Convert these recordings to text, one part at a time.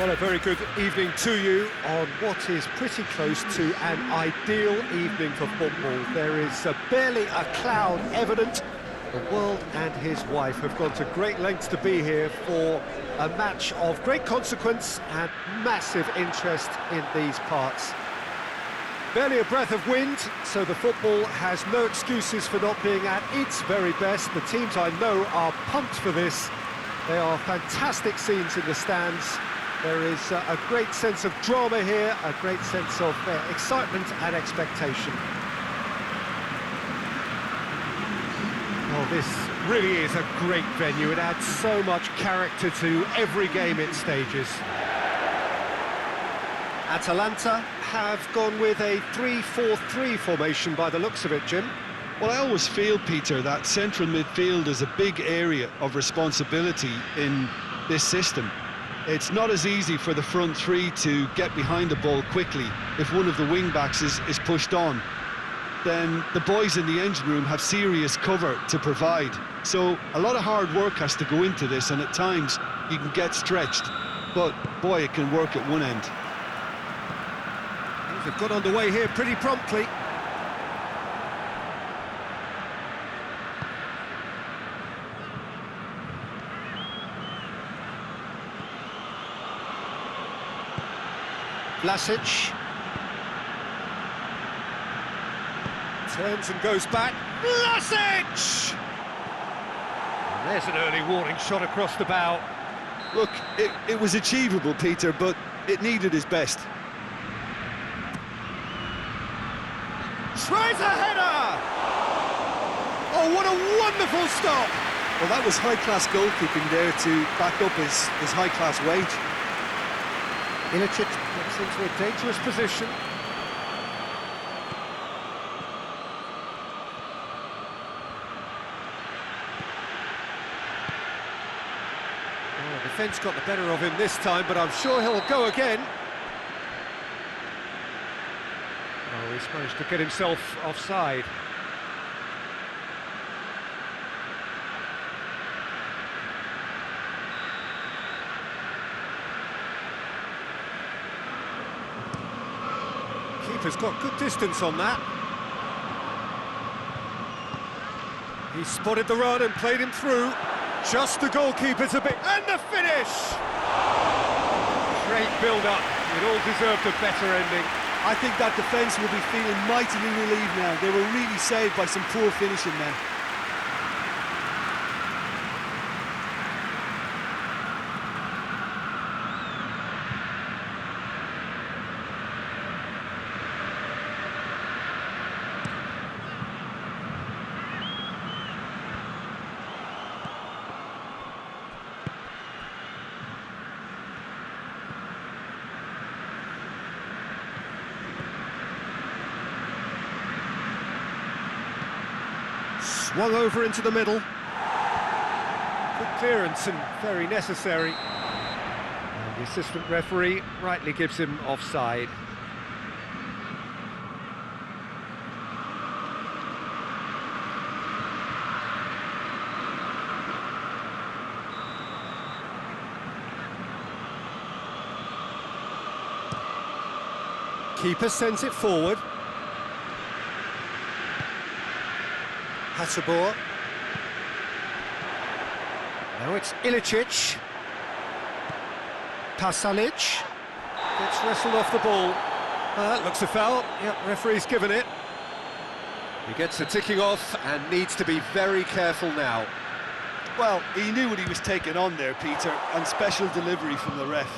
Well, a very good evening to you on what is pretty close to an ideal evening for football. There is barely a cloud evident. The world and his wife have gone to great lengths to be here for a match of great consequence and massive interest in these parts. Barely a breath of wind, so the football has no excuses for not being at its very best. The teams I know are pumped for this. They are fantastic scenes in the stands. There is a great sense of drama here, a great sense of excitement and expectation. Well, this really is a great venue. It adds so much character to every game it stages. Atalanta have gone with a 3-4-3 formation by the looks of it, Jim. Well, I always feel, Peter, that central midfield is a big area of responsibility in this system. It's not as easy for the front three to get behind the ball quickly if one of the wing-backs is pushed on. Then the boys in the engine room have serious cover to provide. So a lot of hard work has to go into this, and at times you can get stretched. But, boy, it can work at one end. They've got underway here pretty promptly. Vlasic turns and goes back. Vlasic! And there's an early warning shot across the bow. Look, it was achievable, Peter, but it needed his best. Tries a header! Oh, what a wonderful stop! Well, that was high-class goalkeeping there to back up his high-class wage. Ilicic gets into a dangerous position. Oh, the defence got the better of him this time, but I'm sure he'll go again. Oh, he's managed to get himself offside. Keeper's got good distance on that. He spotted the run and played him through. Just the goalkeeper's a bit... And the finish! Great build-up. It all deserved a better ending. I think that defence will be feeling mightily relieved now. They were really saved by some poor finishing then. Swung over into the middle. Good clearance and very necessary. And the assistant referee rightly gives him offside. Keeper sends it forward. Hateboer. Now it's Ilicic. Pasalic. Gets wrestled off the ball. That looks a foul. Yep, referee's given it. He gets the ticking off and needs to be very careful now. Well, he knew what he was taking on there, Peter, and special delivery from the ref.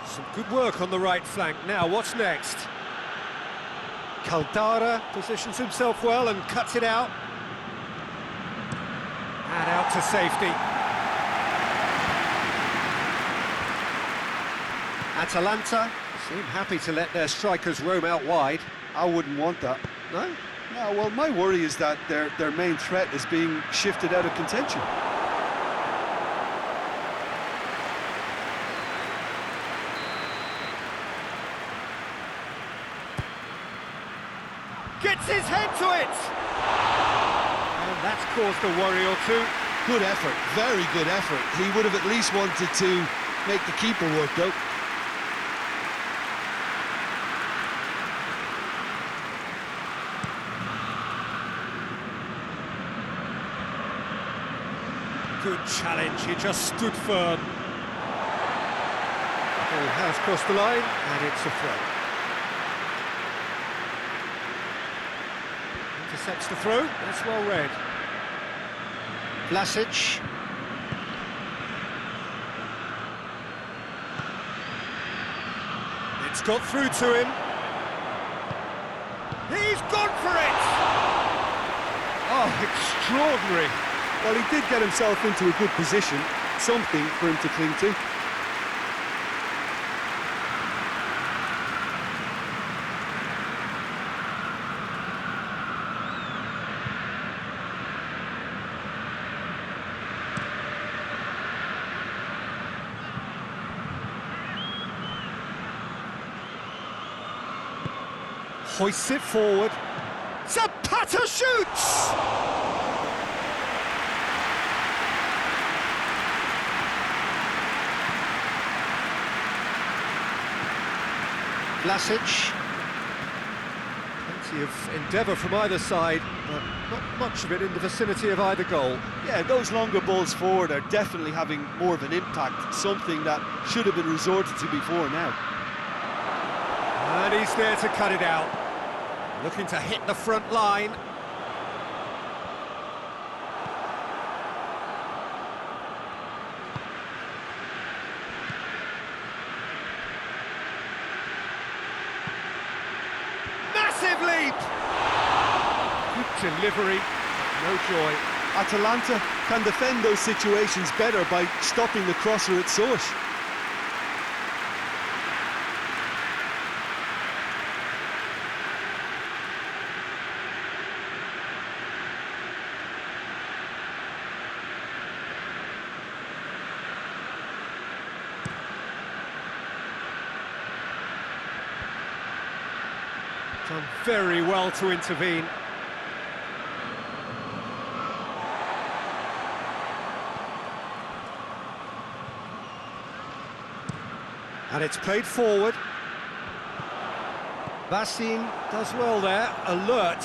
Some good work on the right flank. Now, what's next? Caldara positions himself well and cuts it out. And out to safety. Atalanta seem happy to let their strikers roam out wide. I wouldn't want that. No? No, well, my worry is that their main threat is being shifted out of contention. Gets his head to it! And that's caused a worry or two. Good effort, very good effort. He would have at least wanted to make the keeper work, though. Good challenge, he just stood firm. Ball has crossed the line, and it's a throw. Intercepts the throw, that's well read. Vlasic. It's got through to him. He's gone for it! Oh, extraordinary. Well, he did get himself into a good position, something for him to cling to. Hoists it forward. Zapata shoots! Vlasic. Plenty of endeavour from either side, but not much of it in the vicinity of either goal. Yeah, those longer balls forward are definitely having more of an impact, something that should have been resorted to before now. And he's there to cut it out. Looking to hit the front line. Massive leap! Good delivery, no joy. Atalanta can defend those situations better by stopping the crosser at source. Done very well to intervene. And it's played forward. Vassin does well there, alert.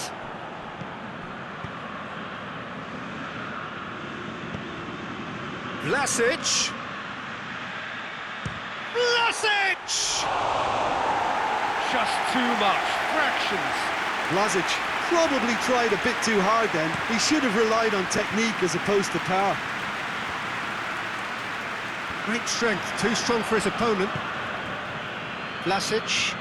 Vlasic! Vlasic! Just too much, fractions. Vlasic probably tried a bit too hard then. He should have relied on technique as opposed to power. Great strength, too strong for his opponent. Vlasic.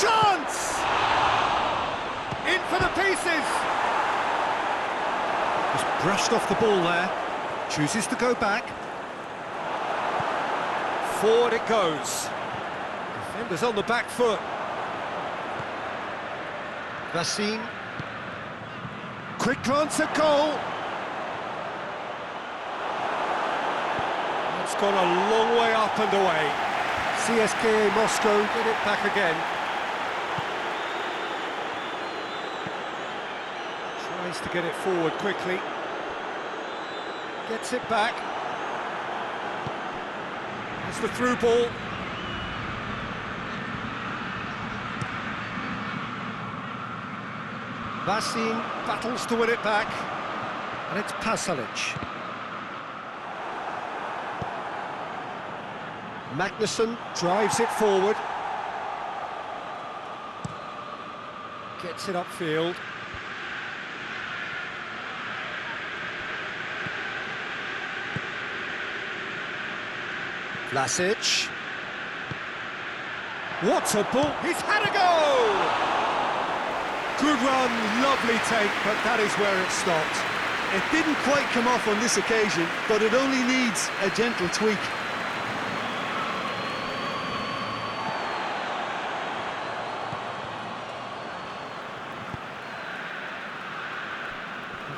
Chance! In for the pieces! Just brushed off the ball there. Chooses to go back. Forward it goes. Defenders on the back foot. Vassin. Quick glance at goal. It's gone a long way up and away. CSKA Moscow get it back again. Tries to get it forward quickly. Gets it back. That's the through ball. Vassin battles to win it back, and it's Pasalic. Magnussen drives it forward. Gets it upfield. Vlasic. What a ball! He's had a go! Good run, lovely take, but that is where it stopped. It didn't quite come off on this occasion, but it only needs a gentle tweak.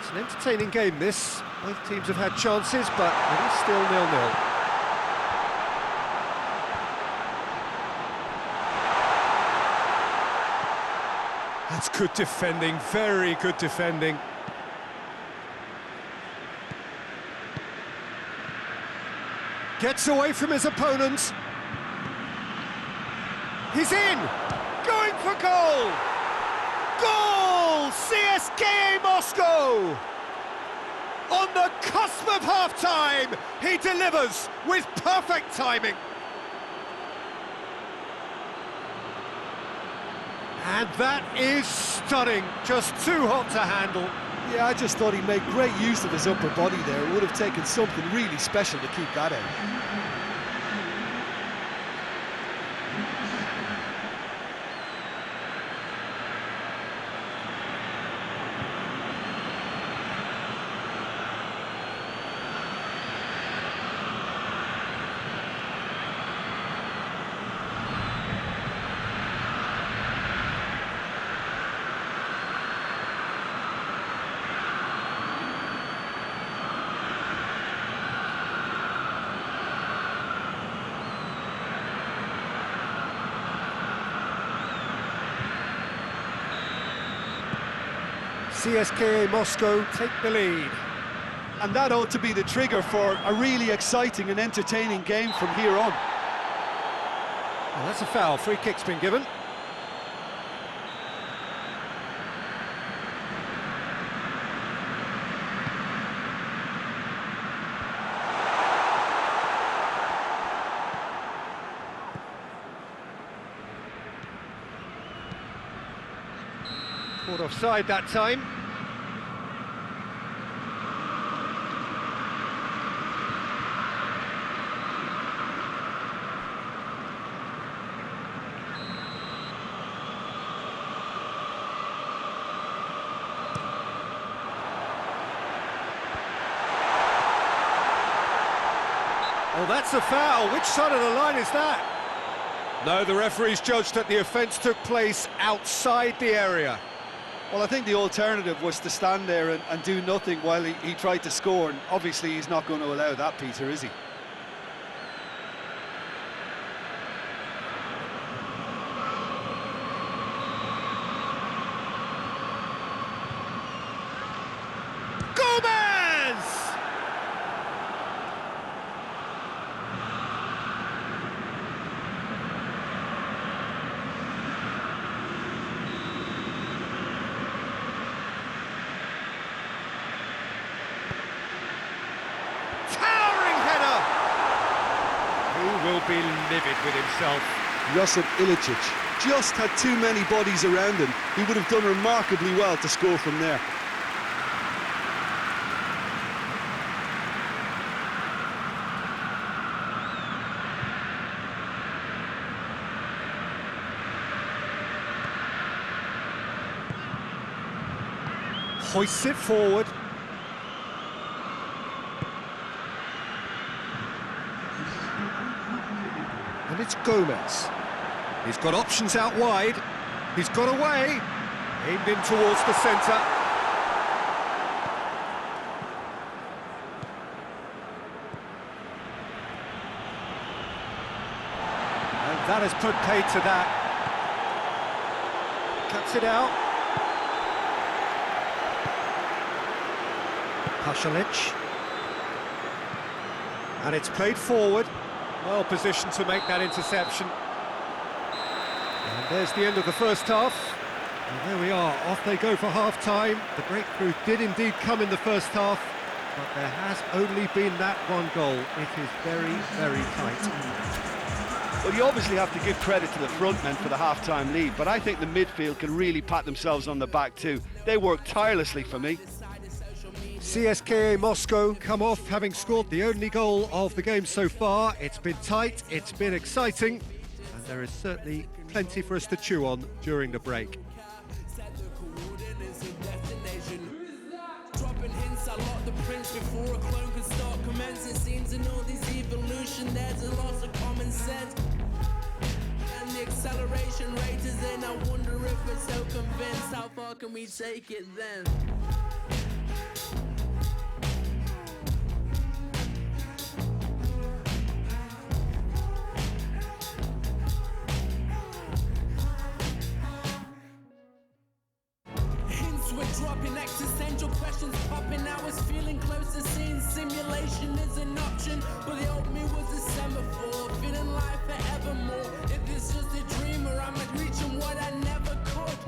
It's an entertaining game, this. Both teams have had chances, but it is still 0-0. That's good defending, very good defending. Gets away from his opponent. He's in! Going for goal! Goal! CSKA Moscow! On the cusp of half-time, he delivers with perfect timing. And that is stunning, just too hot to handle. Yeah, I just thought he made great use of his upper body there. It would have taken something really special to keep that out. CSKA Moscow take the lead. And that ought to be the trigger for a really exciting and entertaining game from here on. Well, that's a foul. Free kick's been given. Caught offside that time. Oh, that's a foul. Which side of the line is that? No, the referee's judged that the offence took place outside the area. Well, I think the alternative was to stand there and do nothing while he tried to score, and obviously he's not going to allow that, Peter, is he? Will be livid with himself. Josip Ilicic just had too many bodies around him. He would have done remarkably well to score from there. Hoists it forward. And it's Gomez. He's got options out wide. He's got away. Aimed in towards the centre. And that has put paid to that. Cuts it out. Pasalic. And it's played forward. Well positioned to make that interception. And there's the end of the first half. And there we are, off they go for half-time. The breakthrough did indeed come in the first half, but there has only been that one goal. It is very, very tight. Well, you obviously have to give credit to the front men for the half-time lead, but I think the midfield can really pat themselves on the back too. They worked tirelessly for me. CSKA Moscow come off having scored the only goal of the game so far. It's been tight, it's been exciting, and there is certainly plenty for us to chew on during the break. Dropping hints, I lock the prince before a clone could start commencing. Seems in all this evolution, there's a loss of common sense. And the acceleration rate is in. I wonder if we're so convinced. How far can we take it then? dropping, existential questions popping. I was feeling close to seeing simulation is an option, but the old me was a semaphore, feeling life forevermore. If it's just a dream or I'm like reaching what I never could.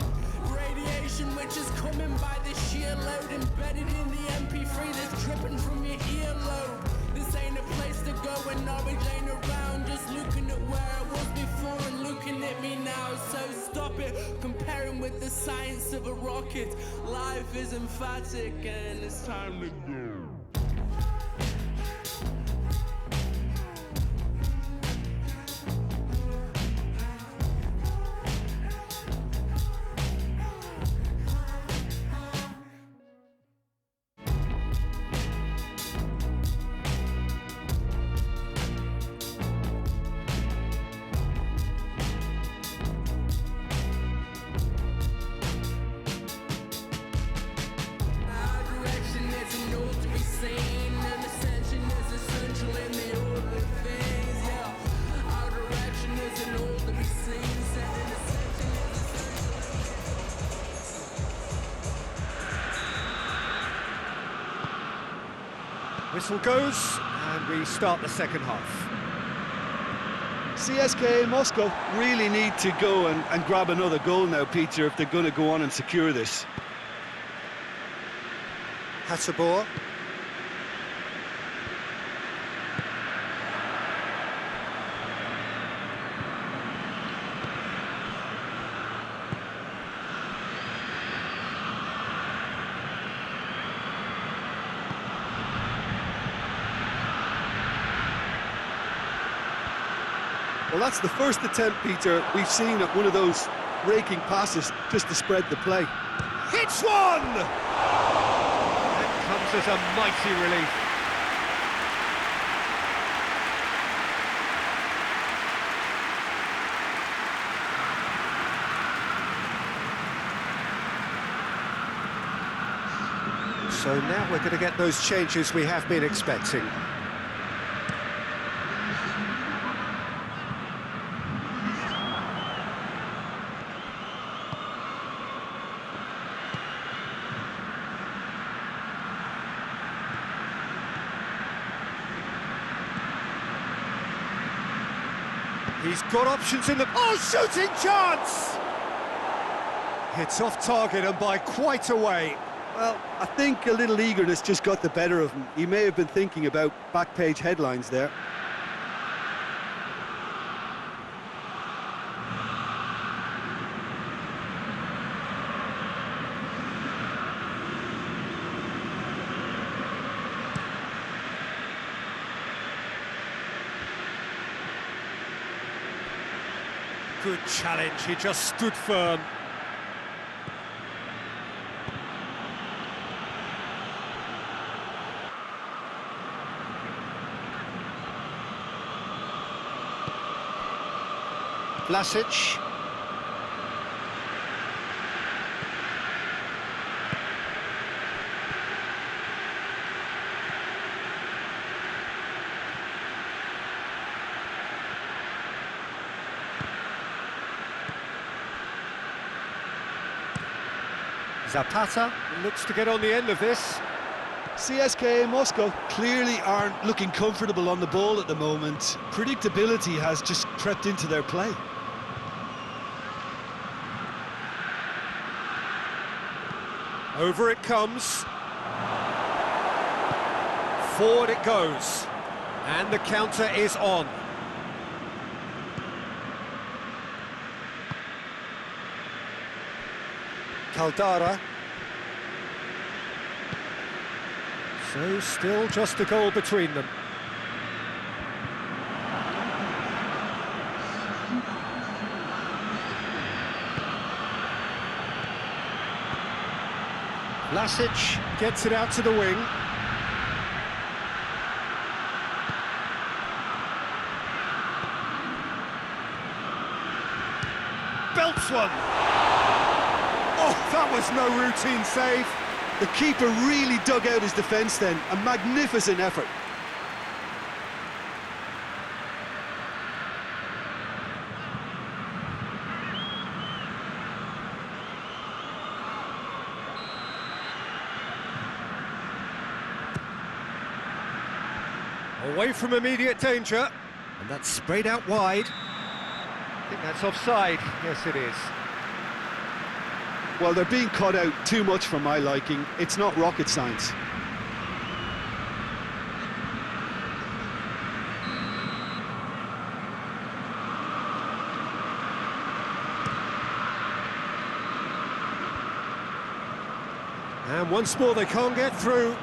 Radiation which is coming by the sheer load, embedded in the MP3 that's dripping from your earlobe. This ain't a place to go when knowledge ain't around. Just looking at where I was before and looking at me now. So stop it, comparing with the science of a rocket. Life is emphatic and it's time to go. Whistle goes, and we start the second half. CSKA Moscow really need to go and grab another goal now, Peter, if they're going to go on and secure this. Hattabor. Well, that's the first attempt, Peter, we've seen at one of those raking passes just to spread the play. Hits one! That comes as a mighty relief. So now we're going to get those changes we have been expecting. He's got options in the... Oh, shooting chance! It's off target and by quite a way. Well, I think a little eagerness just got the better of him. He may have been thinking about back page headlines there. Good challenge, he just stood firm. Vlasic. Zapata looks to get on the end of this. CSKA Moscow clearly aren't looking comfortable on the ball at the moment. Predictability has just crept into their play. Over it comes. Forward it goes. And the counter is on. Caldara. So still just a goal between them. Vlasic gets it out to the wing. Belts one. Oh, that was no routine save. The keeper really dug out his defence then. A magnificent effort. Away from immediate danger, and that's sprayed out wide. I think that's offside. Yes, it is. Well, they're being cut out too much for my liking. It's not rocket science. And once more they can't get through.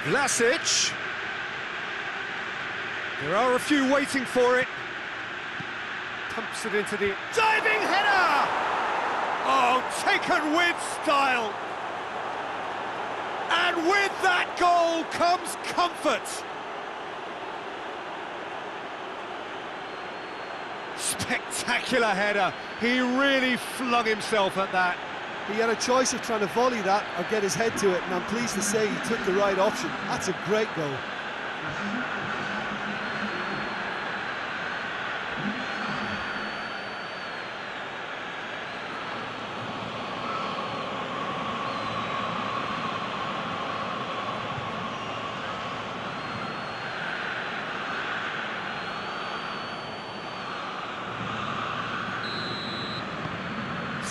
Vlasic. There are a few waiting for it. Pumps it into the diving header! Oh, taken with style. And with that goal comes comfort. Spectacular header. He really flung himself at that. He had a choice of trying to volley that or get his head to it, and I'm pleased to say he took the right option. That's a great goal.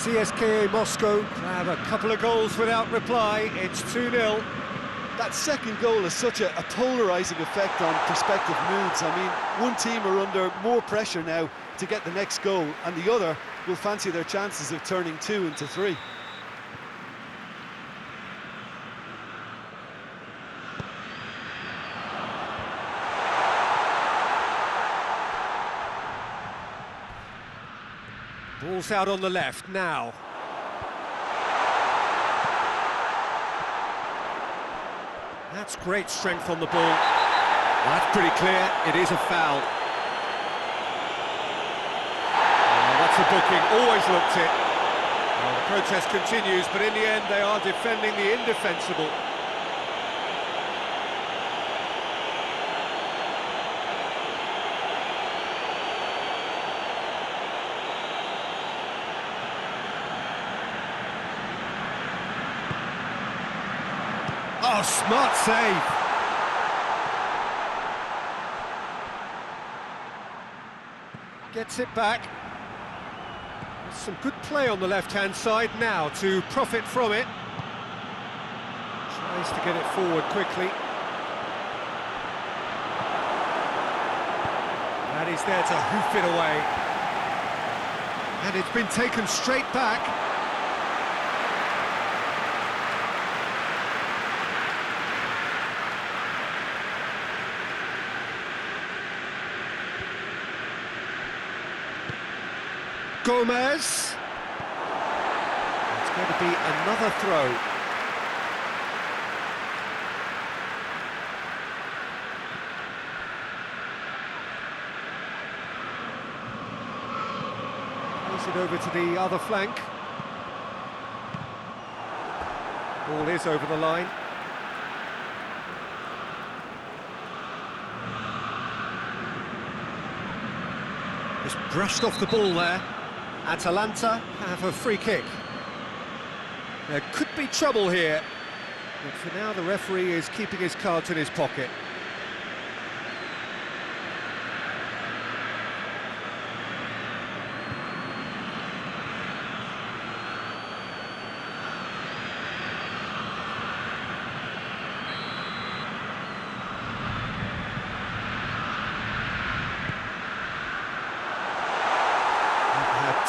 CSKA Moscow have a couple of goals without reply. It's 2-0. That second goal has such a polarising effect on prospective moods. I mean, one team are under more pressure now to get the next goal, and the other will fancy their chances of turning 2 into 3. Ball's out on the left now. That's great strength on the ball. That's pretty clear. It is a foul. Oh, that's a booking. Always looked it. Well, the protest continues, but in the end they are defending the indefensible. Oh, smart save. Gets it back. There's some good play on the left-hand side now to profit from it. Tries to get it forward quickly. And he's there to hoof it away. And it's been taken straight back. Gomez. It's going to be another throw. Plays it over to the other flank. Ball is over the line. Just brushed off the ball there. Atаланта have a free kick. There could be trouble here, but for now the referee is keeping his cards in his pocket.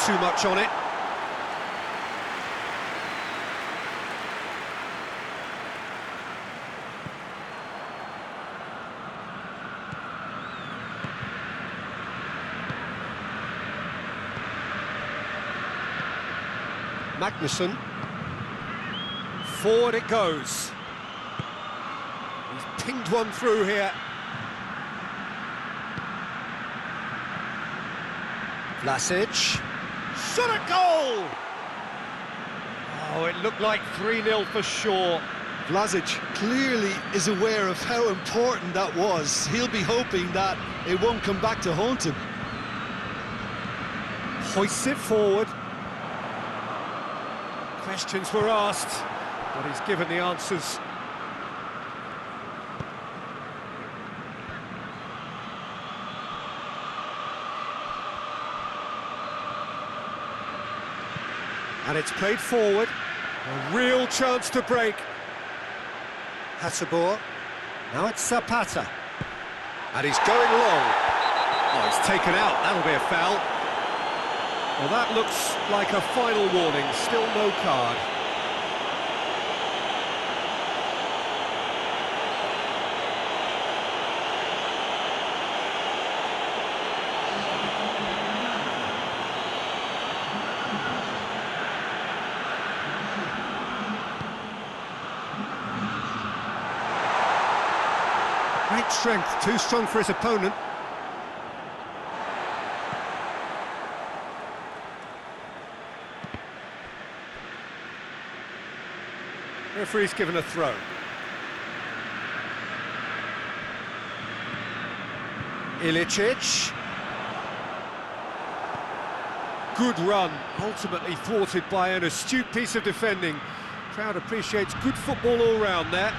Too much on it. Magnusson. Forward it goes. He's pinged one through here. Vlasic. Shot a goal! Oh, it looked like 3-0 for sure. Vlasic clearly is aware of how important that was. He'll be hoping that it won't come back to haunt him. Hoists it forward. Questions were asked, but he's given the answers. And it's played forward. A real chance to break. Hasabur. Now it's Zapata. And he's going long. Oh, he's taken out. That'll be a foul. Well, that looks like a final warning. Still no card. Great strength, too strong for his opponent. Referee's given a throw. Ilicic. Good run, ultimately thwarted by an astute piece of defending. Crowd appreciates good football all round there.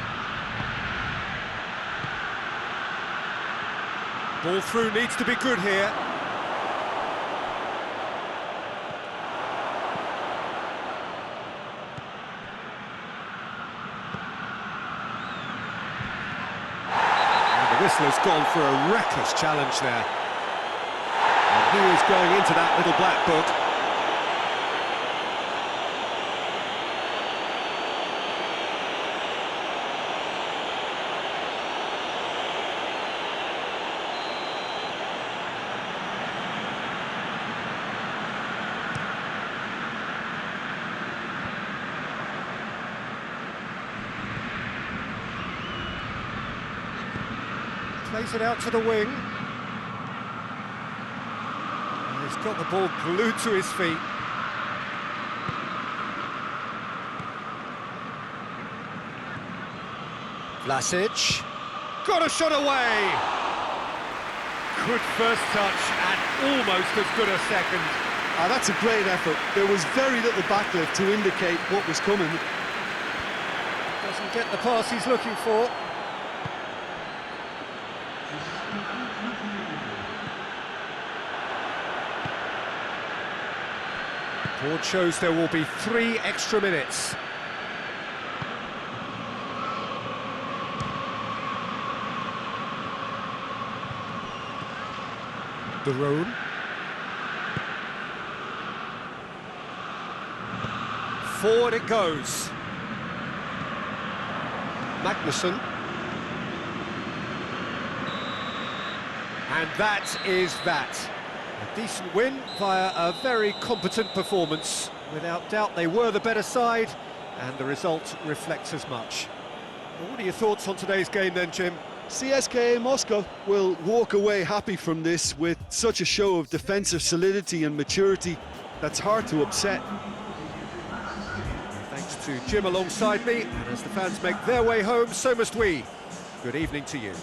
Ball through needs to be good here. And the whistler's gone for a reckless challenge there. And he was going into that little black book. Plays it out to the wing. And he's got the ball glued to his feet. Vlasic. Got a shot away! Good first touch and almost as good a second. That's a great effort. There was very little backlift to indicate what was coming. Doesn't get the pass he's looking for. Board shows there will be 3 extra minutes. De Roon. Forward it goes. Magnussen. And that is that. A decent win via a very competent performance. Without doubt, they were the better side, and the result reflects as much. Well, what are your thoughts on today's game then, Jim? CSKA Moscow will walk away happy from this with such a show of defensive solidity and maturity that's hard to upset. Thanks to Jim alongside me, and as the fans make their way home, so must we. Good evening to you.